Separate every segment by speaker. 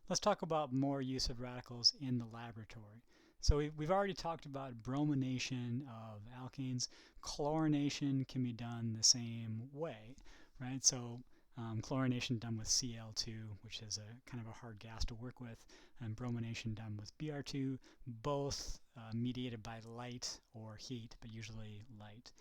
Speaker 1: Let's talk about more use of radicals in the laboratory. So we've already talked about bromination of alkenes. Chlorination can be done the same way, right? So chlorination done with Cl2, which is a kind of a hard gas to work with, and bromination done with Br2, both mediated by light or heat, but usually light.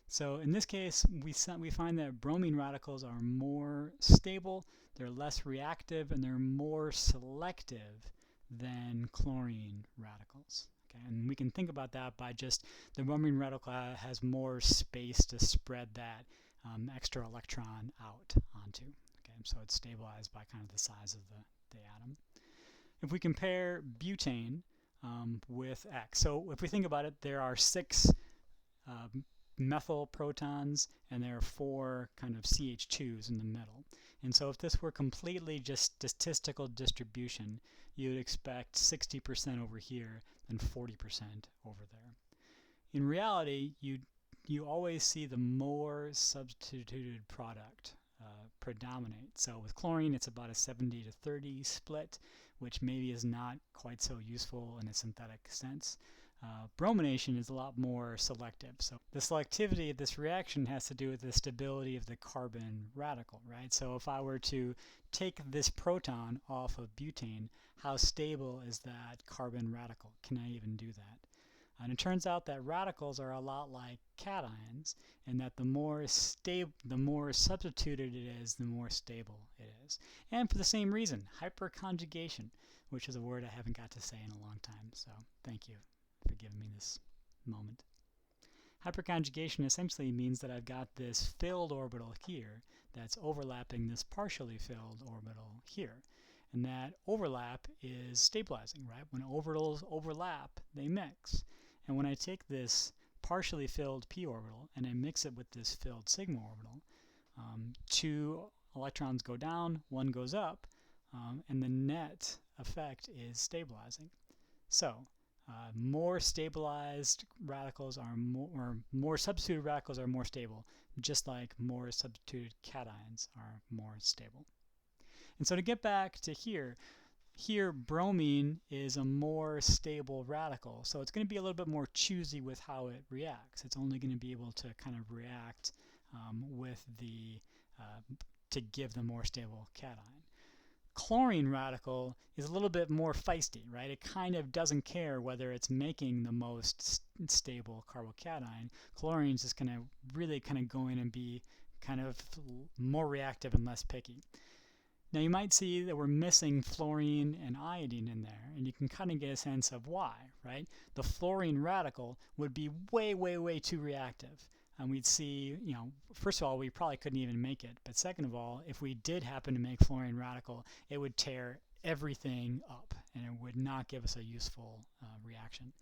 Speaker 1: So in this case, we find that bromine radicals are more stable, they're less reactive, and they're more selective than chlorine radicals. Okay, and we can think about that by just the bromine radical has more space to spread that extra electron out onto. Okay, so it's stabilized by kind of the size of the atom. If we compare butane with X, so if we think about it, there are 6 methyl protons and there are 4 kind of CH2s in the middle. And so if this were completely just statistical distribution, you would expect 60% over here and 40% over there. In reality, you always see the more substituted product predominate. So with chlorine, it's about a 70 to 30 split, which maybe is not quite so useful in a synthetic sense. Bromination is a lot more selective. So the selectivity of this reaction has to do with the stability of the carbon radical, right? So if I were to take this proton off of butane, how stable is that carbon radical? Can I even do that? And it turns out that radicals are a lot like cations, and that the more substituted it is, the more stable it is. And for the same reason, hyperconjugation, which is a word I haven't got to say in a long time, so thank you for giving me this moment. Hyperconjugation essentially means that I've got this filled orbital here that's overlapping this partially filled orbital here. And that overlap is stabilizing, right? When orbitals overlap, they mix. And when I take this partially filled p orbital and I mix it with this filled sigma orbital, 2 electrons go down, 1 goes up, and the net effect is stabilizing. So more stabilized radicals are more substituted radicals are more stable, just like more substituted cations are more stable. And so to get back to here bromine is a more stable radical, so it's going to be a little bit more choosy with how it reacts. It's only going to be able to kind of react with the to give the more stable cation. Chlorine radical is a little bit more feisty, right? It kind of doesn't care whether it's making the most stable carbocation. Chlorine is just going to really kind of go in and be kind of more reactive and less picky. Now you might see that we're missing fluorine and iodine in there, and you can kind of get a sense of why, right? The fluorine radical would be way, way, way too reactive. And we'd see, first of all, we probably couldn't even make it. But second of all, if we did happen to make fluorine radical, it would tear everything up, and it would not give us a useful reaction.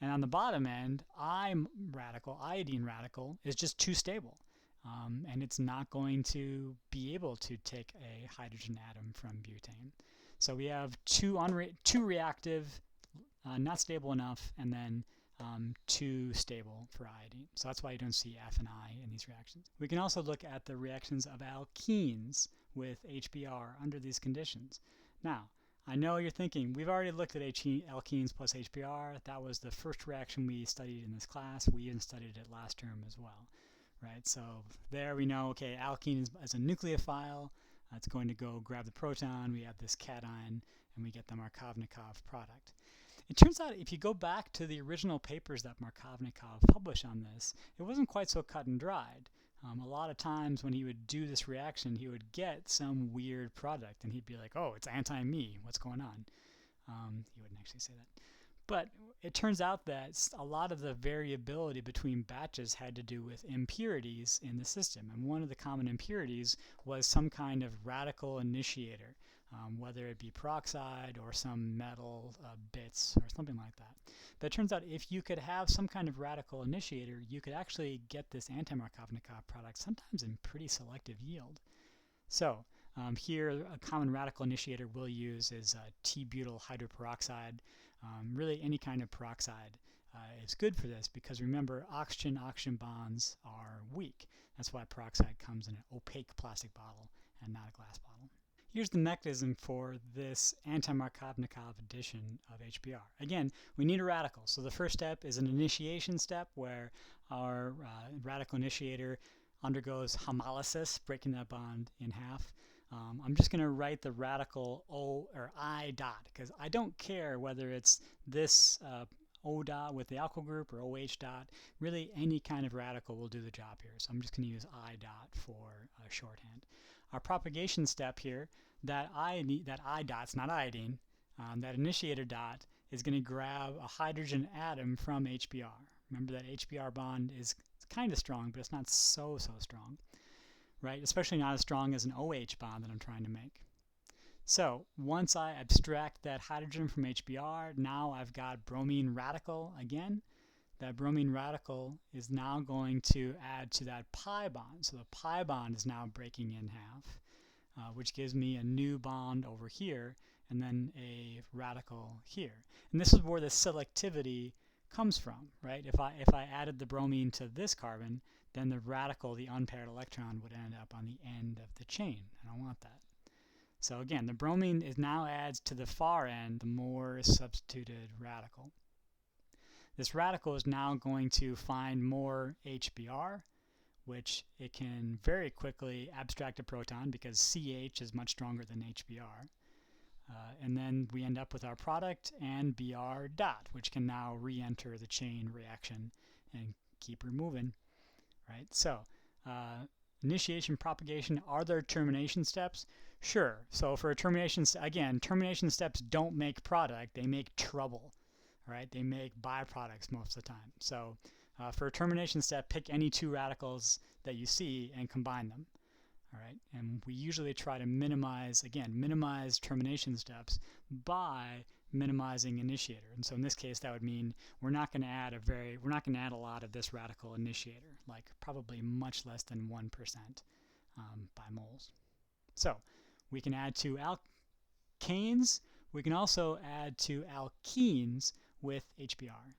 Speaker 1: And on the bottom end, iodine radical, is just too stable. And it's not going to be able to take a hydrogen atom from butane. So we have too reactive, not stable enough, and then too stable for iodine. So that's why you don't see F and I in these reactions. We can also look at the reactions of alkenes with HBr under these conditions. Now, I know you're thinking, we've already looked at alkenes plus HBr. That was the first reaction we studied in this class. We even studied it last term as well. Right, so there we know, okay, alkene is a nucleophile. It's going to go grab the proton. We have this cation, and we get the Markovnikov product. It turns out if you go back to the original papers that Markovnikov published on this, it wasn't quite so cut and dried. A lot of times when he would do this reaction, he would get some weird product, and he'd be like, oh, it's anti-me. What's going on? He wouldn't actually say that. But it turns out that a lot of the variability between batches had to do with impurities in the system. And one of the common impurities was some kind of radical initiator, whether it be peroxide or some metal bits or something like that. But it turns out if you could have some kind of radical initiator, you could actually get this anti-Markovnikov product sometimes in pretty selective yield. So here a common radical initiator we'll use is T-butyl hydroperoxide. Really any kind of peroxide is good for this because remember oxygen-oxygen bonds are weak. That's why peroxide comes in an opaque plastic bottle and not a glass bottle. here's the mechanism for this anti-Markovnikov addition of HBr. Again, we need a radical. So the first step is an initiation step where our radical initiator undergoes homolysis, breaking that bond in half. I'm just going to write the radical O or I dot because I don't care whether it's this O dot with the alkyl group or OH dot. Really, any kind of radical will do the job here. So I'm just going to use I dot for shorthand. Our propagation step here, that I dot's not iodine, that initiator dot is going to grab a hydrogen atom from HBr. Remember that HBr bond is kind of strong, but it's not so strong, right? Especially not as strong as an OH bond that I'm trying to make. So once I abstract that hydrogen from HBr, now I've got bromine radical again. That bromine radical is now going to add to that pi bond. So the pi bond is now breaking in half, which gives me a new bond over here and then a radical here. And this is where the selectivity comes from, right? If I added the bromine to this carbon, then the radical, the unpaired electron, would end up on the end of the chain. I don't want that. So again, the bromine now adds to the far end the more substituted radical. This radical is now going to find more HBr, which it can very quickly abstract a proton because CH is much stronger than HBr. And then we end up with our product and Br dot, which can now re-enter the chain reaction and keep her moving. Right? So initiation, propagation, are there termination steps? Sure. So for a termination, again, termination steps don't make product, they make trouble. Right? They make byproducts most of the time. So for a termination step, pick any two radicals that you see and combine them. All right? And we usually try to minimize termination steps by minimizing initiator. And so in this case, that would mean we're not going to add a lot of this radical initiator, like probably much less than 1% by moles. So we can add to alkanes. We can also add to alkenes with HBr.